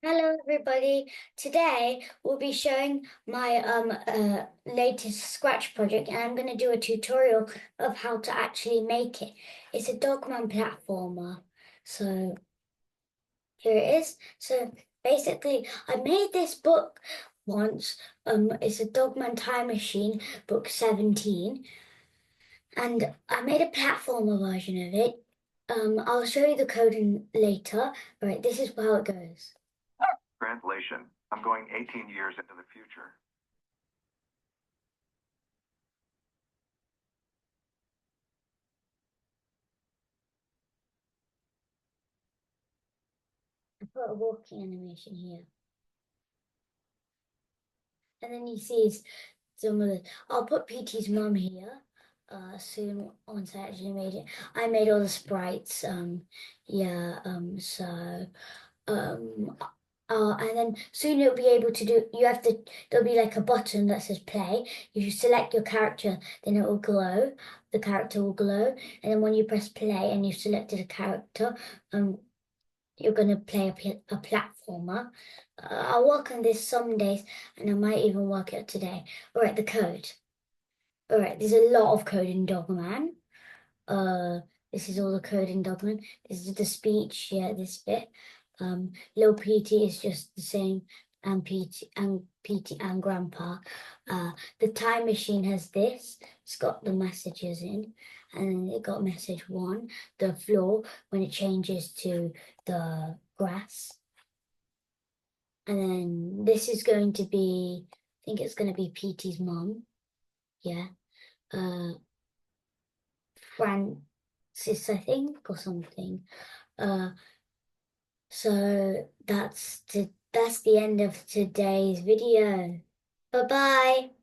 Hello everybody. Today we'll be showing my latest Scratch project and I'm going to do a tutorial of how to actually make it. It's a Dogman platformer. So here it is. So basically I made this book once. It's a Dogman Time Machine, book 17, and I made a platformer version of it. I'll show you the coding later. All right, this is how it goes. Translation. I'm going 18 years into the future. I put a walking animation here. And then you see some of the, I'll put PT's mum here soon once I actually made it. I made all the sprites. Yeah, um, and then soon you'll be able to do, there'll be like a button that says play. If you select your character, then it will glow. The character will glow. And then when you press play and you've selected a character, you're going to play a platformer. I'll work on this some days and I might even work it today. All right, the code. All right, there's a lot of code in Dogman. Uh, this is all the code in Dogman. This is the speech, yeah, this bit. Lil PT is just the same, and PT and Grandpa. The time machine has this. It's got the messages in, and it got message one, the floor when it changes to the grass. And then this is going to be, I think it's going to be PT's mom. Yeah. Uh, Francis, I think, or something. Uh, so that's the end of today's video. Bye bye.